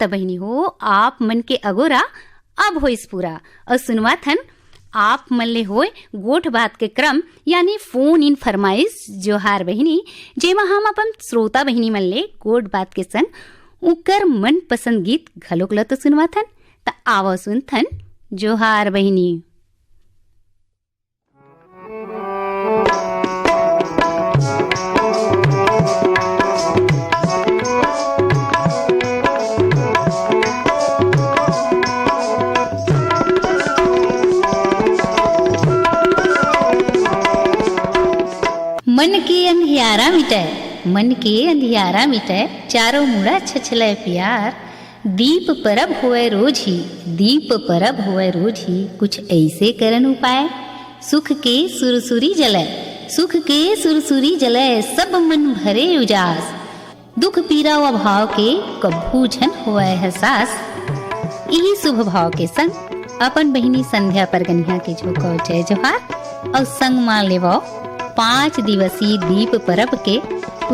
तब बहिनी हो आप मन के अगोरा अब होइस पूरा और सुनवा थन आप मन ले होए गोठ बात के क्रम यानी फोन इन फरमाइश जोहार बहिनी जेमा हम अपन श्रोता बहिनी मन ले गोठ बात के संग उकर मन पसंद गीत घलोक ल तो सुनवा थन त आवो सुन थन जोहार बहिनी। मन के अंधियारा मिटाए मन के अंधियारा मिटाए चारों मुड़ा छछले प्यार दीप परब होए रोज ही दीप परब होए रोज ही कुछ ऐसे करन उपाय सुख के सुरसुरी जले सुख के सुरसुरी जले सब मन भरे उजास दुख पीरा व भाव के कभू झन होए एहसास। यही शुभ भाव के संग अपन बहिनी संध्या परगनिया के झोंको जय जोहार और संग मान लेवो 5 दिवसीय दीप परब के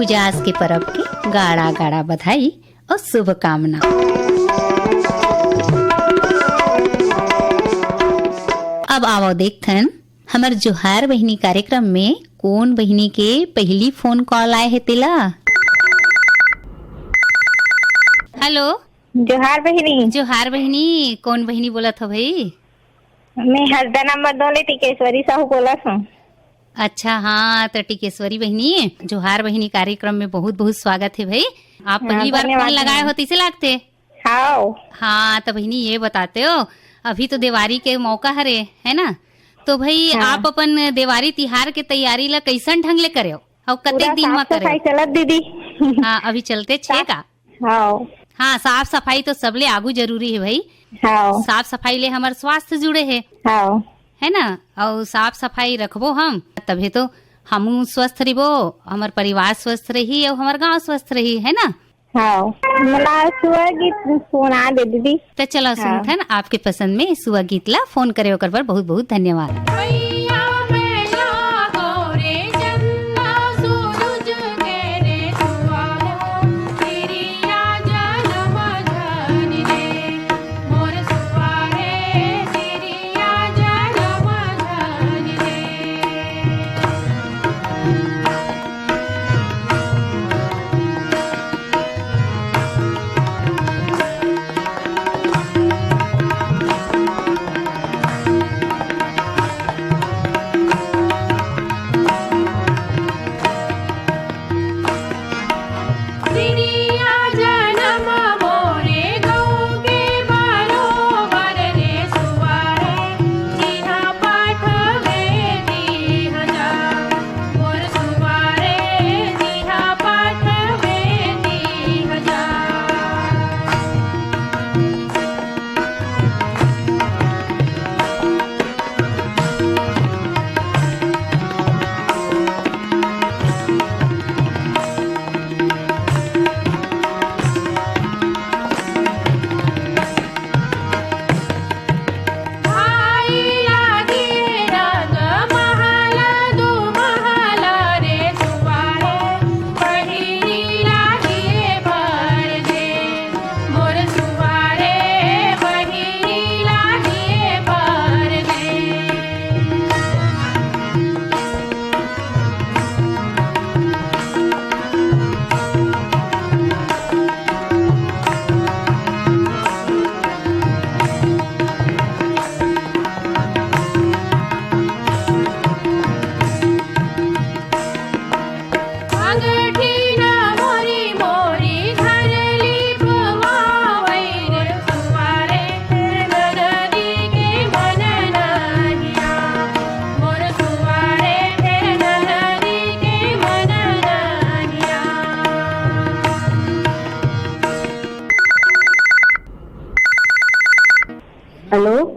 उजास के परब के गाड़ा गाड़ा बधाई और शुभकामना। अब आओ देखथन हमर जोहार बहिनी कार्यक्रम में कौन बहिनी के पहली फोन कॉल आए है तेला। हेलो जोहार बहिनी। जोहार बहिनी कौन बहिनी बोला था भाई? मैं हरदा नंबर 2 ले टिकेश्वरी साहू बोला हूँ। अच्छा हाँ तो टिकेश्वरी बहिनी जोहार बहिनी कार्यक्रम में बहुत बहुत स्वागत है भाई। आप पहली बार फोन लगाए हो इसे लगते। हाँ तो बहिनी ये बताते हो अभी तो दिवाली के मौका हरे है ना तो भाई आप अपन दिवाली तिहार के तैयारी ला कैसन ढंग ले करे हो और कतेक दिन में करे चलत दीदी। हाँ अभी चलते छे का। हाँ साफ सफाई तो सबले आगू जरूरी है भाई। साफ सफाई ले हमारे स्वास्थ्य जुड़े है ना और साफ सफाई रखबो हम तभी तो हम स्वस्थ रहिबो हमार परिवार स्वस्थ रही और हमार गांव स्वस्थ रही है ना। मला सुआ गीत सुना दे दीदी। तो चलो सुनथन आपके पसंद में सुआ गीत ला फोन करे ओकर पर बहुत बहुत धन्यवाद।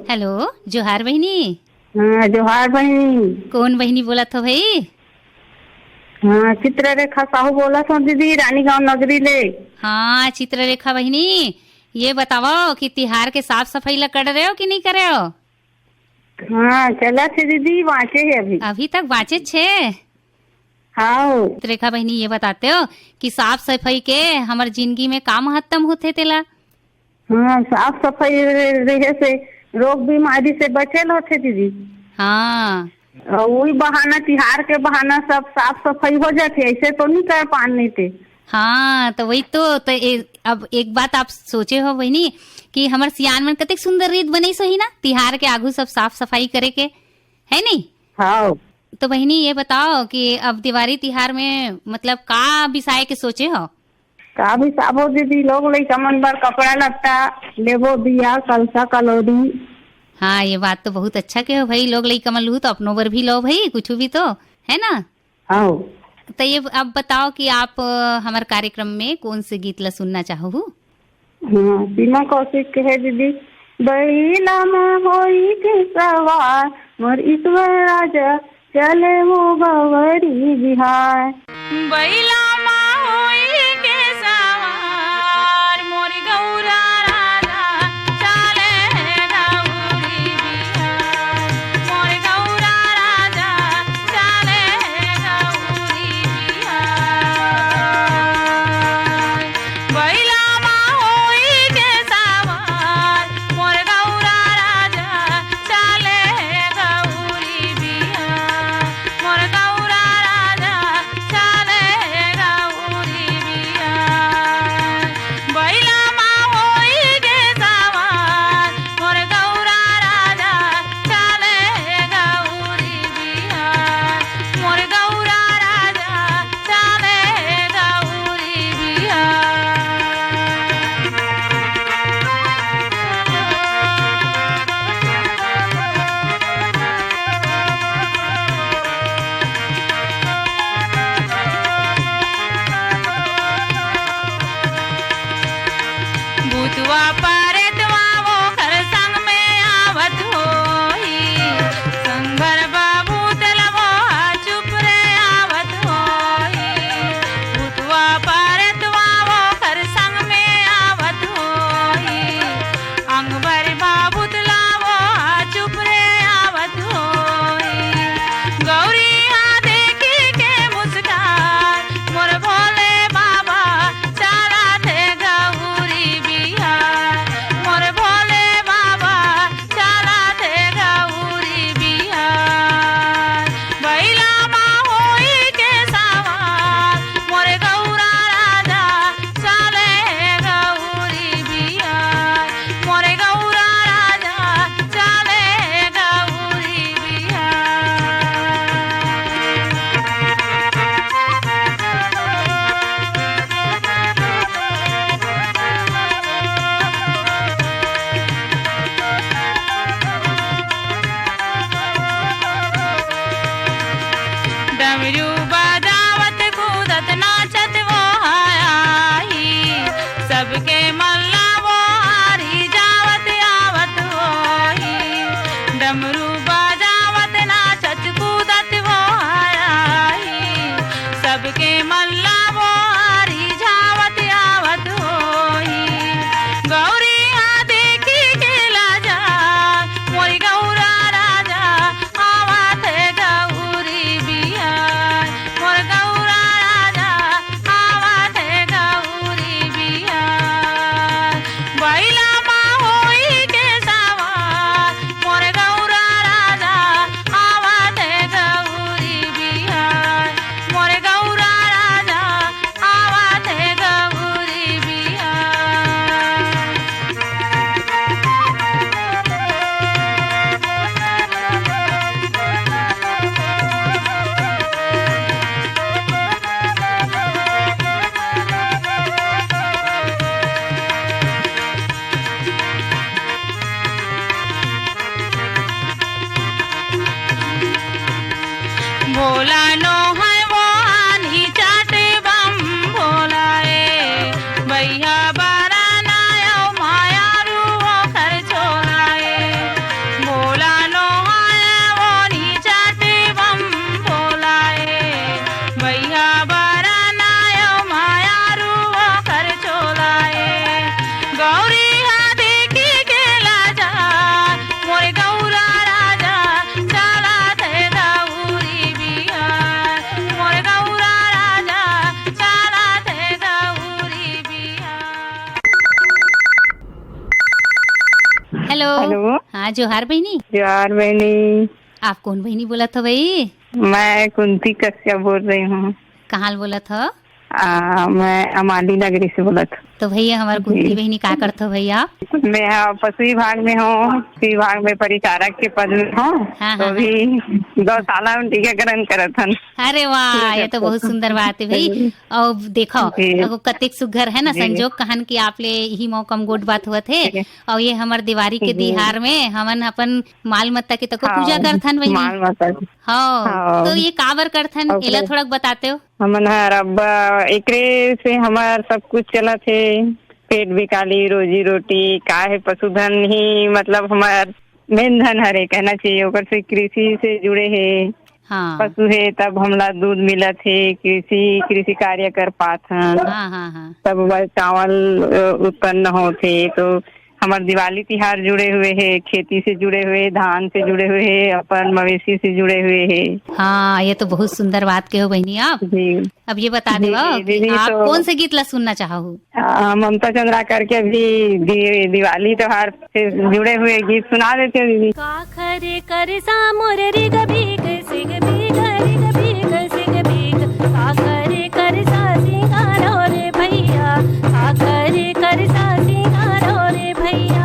हेलो जोहार बहिनी। हाँ जोहार बहिनी। कौन बहिनी बोला था भाई? हाँ चित्ररेखा साहू बोला था दीदी रानीगांव नगरी ले। हाँ चित्ररेखा बहिनी ये बताओ कि तिहार के साफ सफाई ला कर रहे हो कि नहीं कर रहे हो? हाँ चला थे दीदी बाँचे है अभी तक बाँचे छे। हाँ चित्ररेखा बहिनी ये बताते हो कि साफ सफाई के हमार जिंदगी में का महत्तम होते तेला? हाँ, साफ सफाई रहे से रोग बीमारी से बचेल होते दीदी। हाँ और वही बहाना, तिहार के बहाना सब साफ सफाई हो जाती, ऐसे तो नहीं कर पाने थे। हाँ तो वही तो अब एक बात आप सोचे हो बहनी कि हमार सियान में कतेक सुंदर रीत बनी सही ना, तिहार के आगू सब साफ सफाई करे के है नहीं। हाँ, तो बहनी ये बताओ कि अब दिवाली तिहार में मतलब का बिसाए के सोचे हो? का भी साबो दीदी, लोग लइका मन बर कपड़ा लत्ता लेबो, दिया कलसा कलौदी। हाँ ये बात तो बहुत अच्छा के हो भाई, लोग लइका मन लू तो अपनों बर भी लो भाई, कुछ भी तो है ना। हाँ, तो ये अब बताओ कि आप हमारे कार्यक्रम में कौन से गीत ला सुनना चाहो? हाँ, सीमा कौशिक के है दीदी। बैला में होई के सवार मोर ईश्वर राजा चले वो गवरी बिहार। बैला माँ होई के सवार मोरी गौरा राजा चले गौरी बिहार, मोरी गौरा राजा चले गौरी बिहार। बैला माँ होई के सवार मोर गौरा राजा चले गौरी बिहार, मोर गौरा राजा चले गौरी बिहार। बैला माँ होई के सवार मोर गौरा राजा चले गौरी बिहार, मोर गौरा राजा चले गौरी बिहार। भूतवा पारेतवा वो घर संग में आवत होई, संगर बाबू तलवो चुप रे आवत होई। भूतवा पारेतवा वो घर संग में आवत होई, अंग भर बाबू तलावो चुप रे आवत होई। गौरी आ देखी के मुस्कान मोर भोले बाबा चला थे गौरी बिहार, मोर भोले बाबा चला थे गौरी बिहार। बैला माँ होई के सवार मोर गौरा राजा चले गौरी बिहार, मोर गौरा राजा चले गौरी बिहार। डमरू बजावत कूदत नाचत वो आई, सबके मल्ला वो हारी जावत आवत होई। डमरू बजावत नाचत कूदत वो आई, सबके मल्ला वो हारी जावत आवत होई। गौरी आ देखी के लाजा मोरी गौरा राजा आवत गौरी बिहार, मोर गौरा राजा आवत गौरी बिहार। हेलो। हेलो। हाँ जोहार बहनी। जोहार बहनी। आप कौन बहनी बोला था भाई? मैं कुंती कश्यप बोल रही हूँ। कहाँ बोला था? मैं अमाली नगरी से बोला था। तो भैया हमारे कुंती बहनी का करते हो भैया? मैं पशु विभाग में हूँ, पशु विभाग में परिचारक के पद में हूँ। हाँ, तो हाँ, भी गौशाला में टीकाकरण करत हन। अरे वाह, ये तो बहुत सुंदर बात है भाई। और देखो अगो कतेक सुघर है ना संजोग कहन की आप ले ही मौकम गोट बात हुआ थे। और ये हमार दिवारी के दिहार में हमन अपन माल मत्ता के तको पूजा करथन बहनी। माल माता। हाँ, तो ये काबर करथन एला थोड़ा बताते हो? हमन हर अब एकरे से हमार सब कुछ चलत है, पेट बिकाली, रोजी रोटी का है, पशुधन ही मतलब हमार मेन धन हरे कहना चाहिए। ओकर से कृषि से जुड़े है। हाँ। पशु है तब हमला दूध मिलत है, कृषि कार्य कर पात हन। हाँ, हाँ, हाँ। तब चावल उत्पन्न होते। तो हमार दिवाली तिहार जुड़े हुए है, खेती से जुड़े हुए, धान से जुड़े हुए है, अपन मवेशी से जुड़े हुए है। हाँ, ये तो बहुत सुंदर बात कहो बहनी आप। जी। अब ये बता दो दीदी आप तो कौन से गीत ला सुनना चाहो? ममता चंद्राकर के भी दिवाली त्योहार से जुड़े हुए गीत सुना देते हो दीदी। काखरे कर सामुर रिग भीग सिग भीग रिग भीग सिग भीग काखरे कर सा सिंगारो रे भैया, काखरे कर सा सिंगारो रे भैया।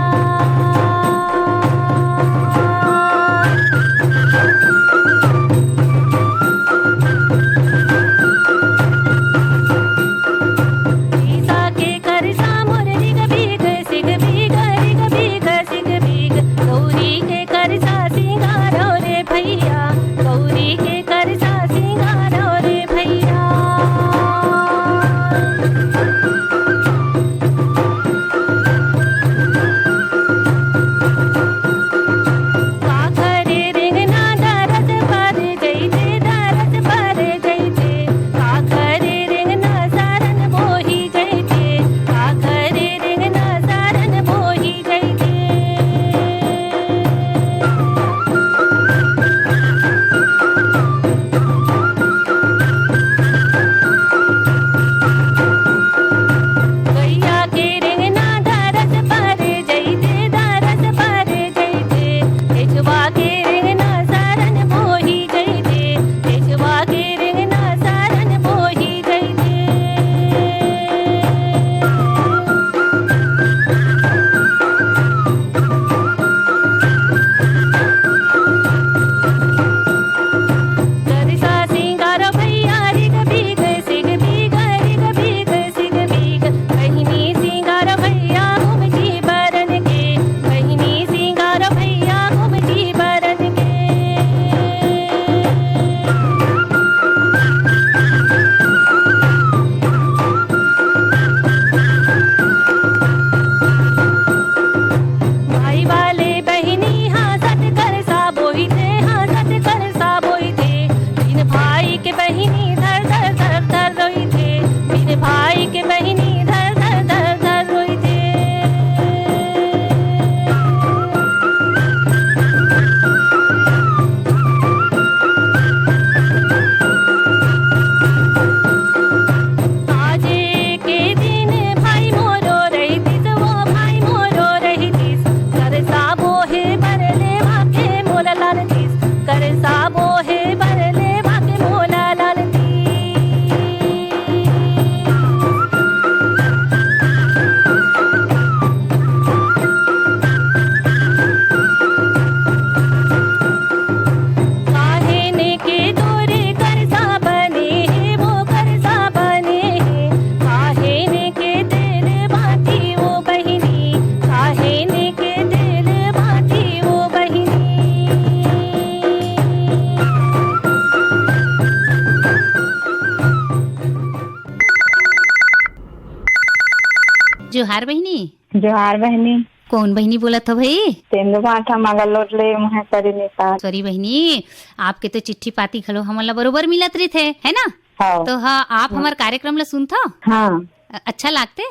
जोहार बहनी। जोहार बहनी। कौन बहनी बोला था भाई? तेंदु बाठा मगल लोट ले मुहे करी निकाल। सॉरी बहनी, आपके तो चिट्ठी पाती खलो हमला बरोबर मिलत रही थे है ना? हाँ। तो हाँ आप हमारे कार्यक्रम ला सुनता? हाँ। अच्छा लगते?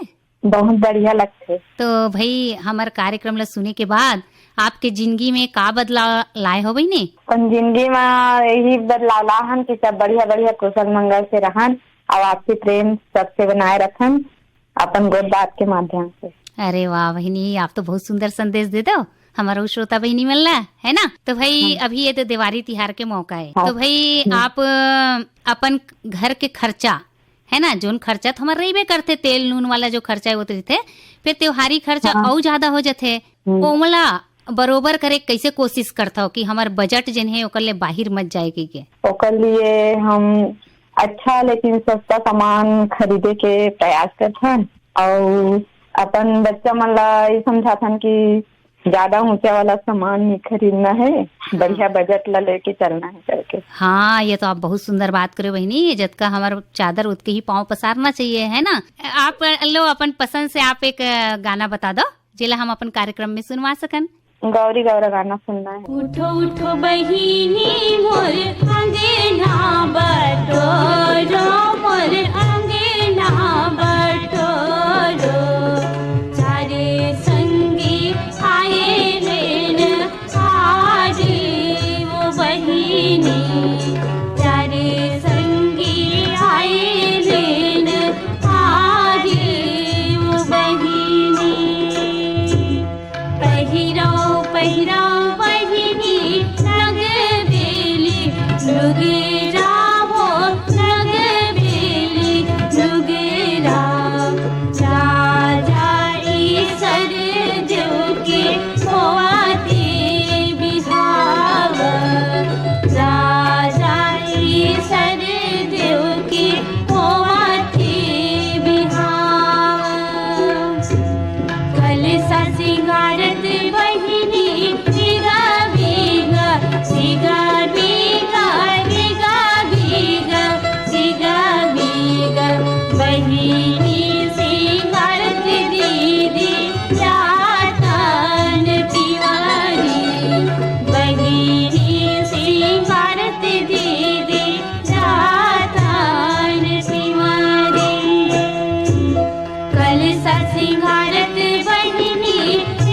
बहुत बढ़िया लगते। तो भाई हमारे कार्यक्रम ला सुने के बाद आपके जिंदगी में का बदलाव लाए हो बहनी? अपन जिंदगी में यही बदलाव लाहन की सब बढ़िया बढ़िया कुशल मंगल से रहन और आपसी प्रेम सबसे बनाए रखन अपन गोद बात के माध्यम से। अरे वाह बहनी, आप तो बहुत सुंदर संदेश दे दो हमारा श्रोता बहनी मिलना है ना। तो भाई अभी ये तो दिवाली तिहार के मौका है, तो भाई आप अपन घर के खर्चा है ना, जोन खर्चा तो हमारे रही करते, तेल नून वाला जो खर्चा है वो तो रहते, फिर त्योहारी खर्चा और ज्यादा हो जाते, ओमला बरोबर करे कैसे कोशिश करता हो कि हमार बजट जिन है ओकर ले बाहर मत जाए के ओकर लिए हम अच्छा लेकिन सस्ता सामान खरीदे के प्रयास करते हैं, और अपन बच्चा मन ला ये समझाथन कि ज्यादा ऊंचा वाला सामान नहीं खरीदना है, बढ़िया बजट ला लेके चलना है करके। हाँ, ये तो आप बहुत सुंदर बात करे बहनी, जतका हमारा चादर उतके ही पाँव पसारना चाहिए है ना। आप लो अपन पसंद से आप एक गाना बता दो जिला हम अपन कार्यक्रम में सुनवा सकन। गौरी गौरा गाना सुनना है। उठो उठो बहिनी मोर अंगना बटोरो, मोर अंगना बटोरो, चारे संगी आए लेन आरे वो बहिनी, चारे संगी आए लेन आरे वो बहिनी, पहिराओ पहिराओ बहिनी नग बेली लुगेरा हो, नग बेली लुगेरा, जाई सर देव के होते बिहाव, जाई सर देव के होते बिहाव, कलसा सिंगारत बहिनी बिगा बिगा, बिगा बिगा, बिगा बिगा, बिगा बिगा, बहिनी सिंगारत दीदी जातन तिवारी, बहिनी सिंगारत दीदी जातन तिवारी, कलसा सिंगारत बहिनी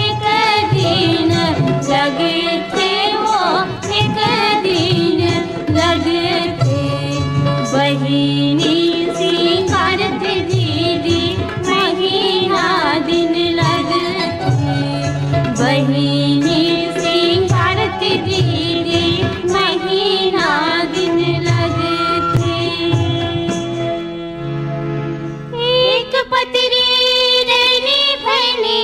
एक दिन लगते हो, एक दिन लगते, बहिनी सिंगारत दीदी महीना दिन लगते, बहिनी सिंगारत दीदी महीना दिन लगते, एक पत्री रैनी भैनी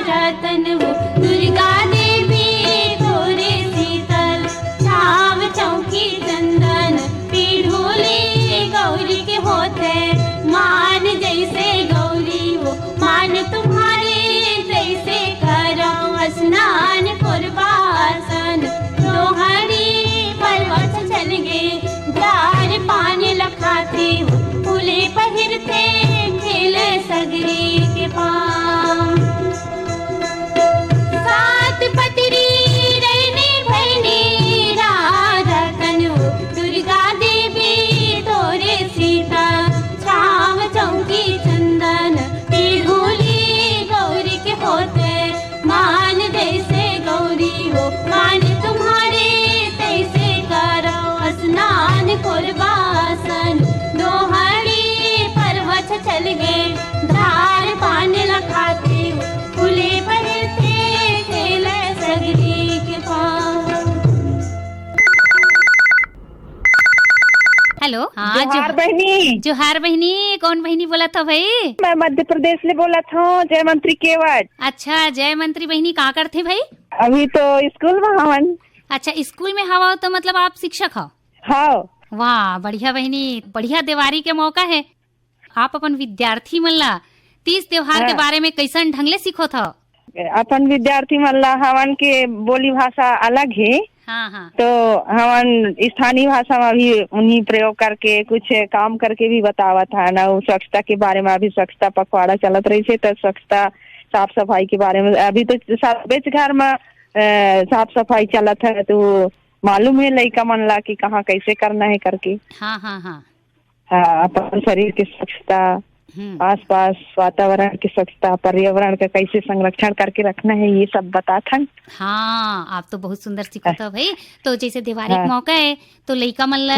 रतन वो दुर्गा देवी तोरे शीतल, छाव चौकी चंदन पीढ़ोले गौरी के होते, मान जैसे गौरी वो मान तुम्हारे जैसे करो स्नान कुर्बासन, दोहरी पर्वत चल गए जार पानी लखाते, फूले पहिरते खेले सगरी के पाम, सात पत्री रैनी भैनी रतन दुर्गा देवी तोरे सीता, छाव चौकी चंदन पीढ़ोली गौरी के होते, मान जैसे गौरी हो मान तुम्हारे तैसे करो स्नान कुर्बासन, दोहरी पर्वत चल गए धार पान लखाते, फूले भरते खेले सगरी के पास। हेलो, हाँ जोहार बहनी। जोहार बहनी, कौन बहनी बोला था भाई? मैं मध्य प्रदेश से बोला था, जय मंत्री केवट। अच्छा, जय मंत्री बहनी कहाँ करते भाई? अभी तो स्कूल में हवन। अच्छा, स्कूल में हवा हो तो मतलब आप शिक्षक हो? हाँ। वाह बढ़िया बहनी, बढ़िया दिवाली के मौका है, आप अपन विद्यार्थी मन ला तीज त्योहार के बारे में कैसन ढंग ले सीखो था? अपन विद्यार्थी मन ला हवन के बोली भाषा अलग है, हाँ हाँ, तो हवन स्थानीय भाषा में भी उन्हीं प्रयोग करके कुछ काम करके भी बतावा था ना। स्वच्छता के बारे में अभी स्वच्छता पखवाड़ा चलत रही है, तो स्वच्छता साफ सफाई के बारे में अभी तो सब घर में साफ सफाई चलत है, तो मालूम है लड़का मन ला कि कहाँ कैसे करना है करके। हाँ हाँ हाँ, हाँ, अपन शरीर की स्वच्छता, आसपास वातावरण की स्वच्छता, पर्यावरण का कैसे संरक्षण करके रखना है, ये सब बताता। हाँ, आप तो बहुत सुंदर सिखाता हो भाई। तो जैसे दिवाली का मौका है तो लड़का मन ला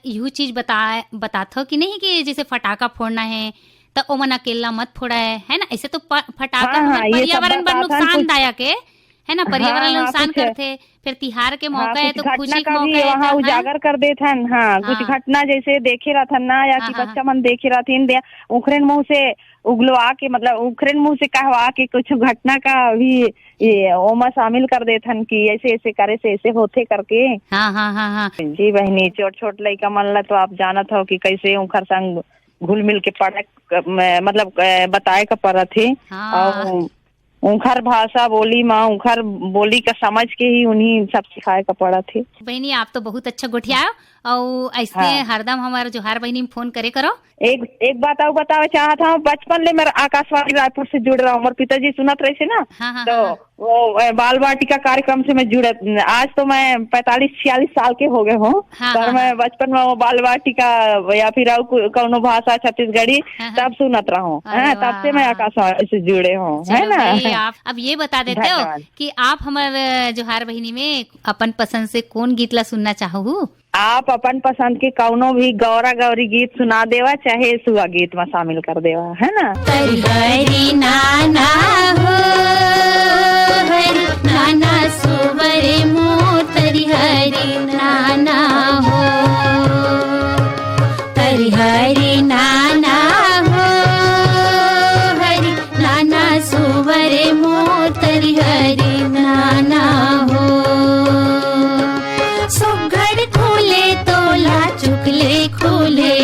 यू चीज बताता हो कि नहीं कि जैसे फटाका फोड़ना है, तो ओमन अकेला मत फोड़ा है ना। ऐसे तो फटाका हाँ, हमारे ये सब पर्यावरण पर बताथन नुकसानदायक है ना, पर्यावरण हाँ, नुकसान कुछ करते। फिर तिहार के मौका है कुछ तो घटना खुशी का के भी मौका है वहाँ तो, हाँ? उजागर कर देथन। हाँ, कुछ हाँ। घटना जैसे देखे रहथन ना, या कि हाँ, बच्चा मन देखे रहथिन उखरेन मुंह से उगलवा के, मतलब उखरेन मुंह से कहवा के कुछ घटना का भी ये ओमा शामिल कर देथन कि ऐसे ऐसे करे से ऐसे होते करके। हाँ हाँ हाँ हाँ जी बहनी, छोट छोट लड़का मन ला तो आप जानत हो कि कैसे उखर संग घुल मिल के पढ़े, मतलब बताए का पड़त है। हाँ। और उखर भाषा बोली माँ, उखर बोली का समझ के ही उन्हीं सब सिखाए का पड़ा थे। बहनी आप तो बहुत अच्छा गोठिया और ऐसे हाँ। हरदम हमारे जोहार बहनी में फोन करे करो। एक बात और बतावे चाहता हूँ, बचपन ले मेरा आकाशवाणी रायपुर से जुड़ रहा हूँ, हमारे पिताजी सुनत रहे थे ना। हाँ, हाँ, तो हाँ। वो बाल वाटिका कार्यक्रम से मैं जुड़े। आज तो मैं 45-46 साल के हो गए हूँ। हाँ, पर हाँ, मैं हाँ। बचपन में वो बाल वाटिका या फिर कौनो भाषा छत्तीसगढ़ी हाँ, हाँ। तब सुनत रहा हूँ। अरे तब से वाह। मैं आकाशवाणी से जुड़े हूँ, है चलो ना। भाई, आप अब ये बता देते हो धन्यवाद। कि आप हमारे जोहार बहनी में अपन पसंद से कौन गीत ला सुनना चाहो। आप अपन पसंद के कौनो भी गौरा गौरी गीत सुना देवा, चाहे सुआ गीत में शामिल कर देवा, है ना। हरि नाना हो, हरि नाना सुवरे मोर, हरि नाना हो, हरि नाना हो, हरि नाना सुवरे मोर, हरि नाना हो। सुघड़ खोले तोला चुकले खोले,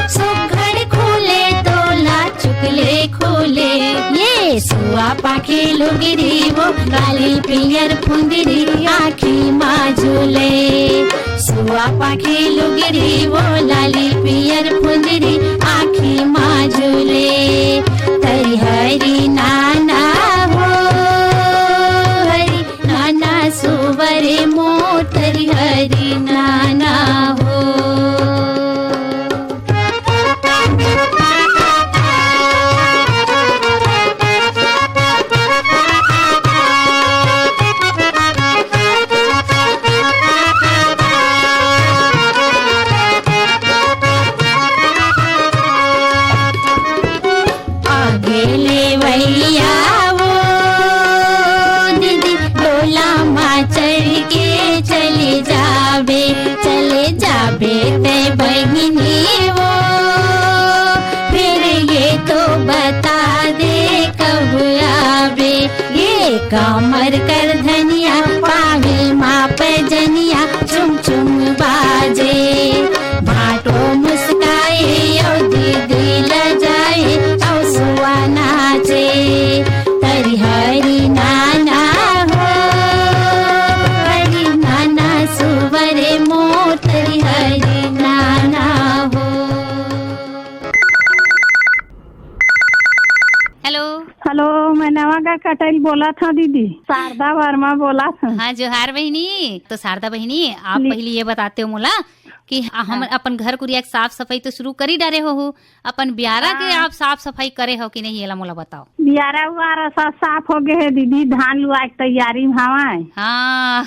सुघड़ खोले तोला चुकले खोले, ये सुआ पाखे लुगिरी वो काली पियर फुंदरी आखी माजुले, सुआ पाखे लुगिरी वो लाली पियर फुंदरी आखी माजुले, तरी हरि नाना हो, हरि नाना सुवरे मोर, हरि नाना हो। आगे ले भैया वो दीदी डोला माँ चढ़ के चले जाबे ते बहिनी वो, फिर ये तो बता दे कब आबे, ये कमर कर धनिया पावे माँ पे जनिया चुम चुम बाजे, भाटो मुस्काए और दीदी लजाए और सुआ नाचे, तरी हरि नाना हो, हरि नाना सुवरे मोर, तरी हरि नाना हो। हेलो हेलो, मैं नवागढ़ कटैल बोला था दीदी, शारदा वर्मा बोला था। हाँ जोहार बहनी। तो शारदा बहनी, आप पहले ये बताते हो मोला कि हम अपन घर कुरिया के साफ सफाई तो शुरू कर ही डारे हो, अपन ब्यारा के आप साफ सफाई करे हो कि नहीं, ये ला मोला बताओ। बियारा उआरा सब साफ हो गए है दीदी, धान लुआ के तैयारी में हवाए। हाँ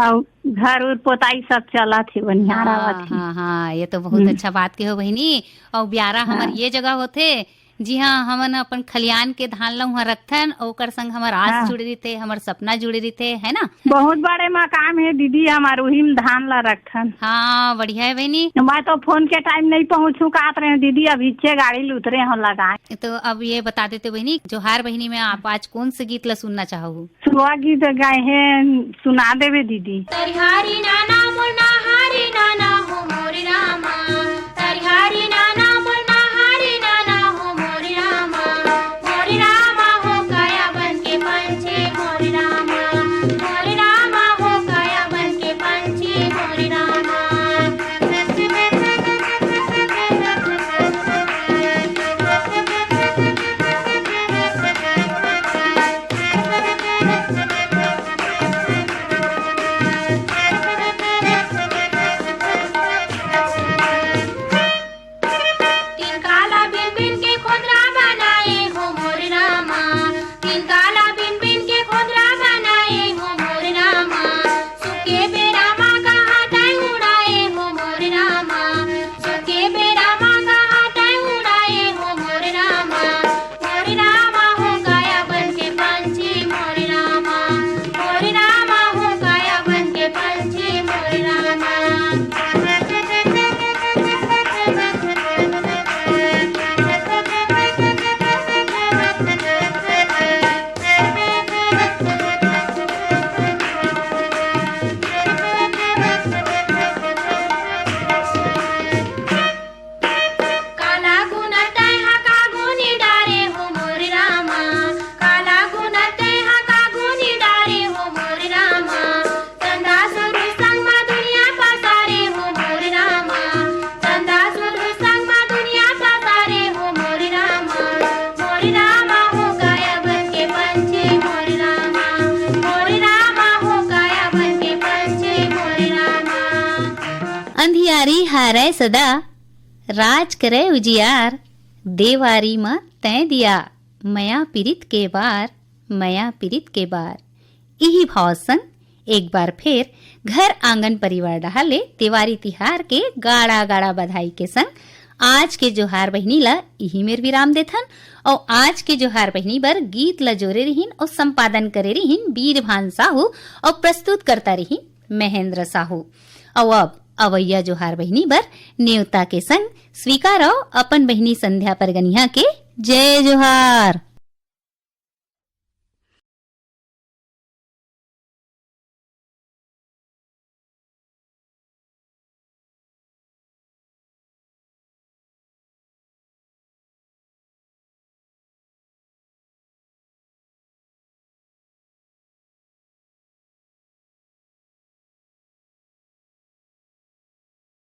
और घर उर पोताई सब चला थे, बढ़िया हाँ, रहा थी। हाँ हाँ, ये तो बहुत अच्छा बात के हो बहनी। और ब्यारा हमार ये जगह होते, जी हाँ, हमन अपन खलियान के धान ला वहाँ रखथन, ओकर संग हमार आस जुड़े रहते, हमार सपना जुड़े रहते, है ना। बहुत बड़े मकाम है दीदी हमारे, वही में धान ला रखथन। हाँ बढ़िया है बहनी। मैं तो फोन के टाइम नहीं पहुँचू कहत रहे दीदी, अब इच्छे गाड़ी लुतरे हो लगाए। तो अब ये बता देते बहनी, जोहार बहनी में आप आज कौन से गीत ला सुनना चाहो। सुहा गीत गाए हैं, सुना देवे दीदी। हरि नाना मुन्ना हरि नाना हो मोरे रामा, हरि नाना मुन्ना हरि नाना हो मोरे रामा, मोरे रामा हो काया बन के पंछी मोरे रामा, मोरे रामा हो काया बन के पंछी मोरे रामा। नारी हारै सदा, राज करे उजियार, देवारी माँ तै दिया, मया पीरित के बार, मया पीरित के बार। यही भाव संग एक बार फिर घर आंगन परिवार डाले तिवारी तिहार के गाड़ा गाड़ा बधाई के संग आज के जोहार बहनी ला यही मेर विराम देथन। और आज के जोहार बहनी बर गीत ला जोरे रहीन और संपादन करे रहीन बीरभान साहू और प्रस्तुत करता रहीन महेंद्र साहू। और अब अवैया जोहार बहनी बर न्योता के संग स्वीकारो अपन बहनी संध्या परगनिया के जय जोहार।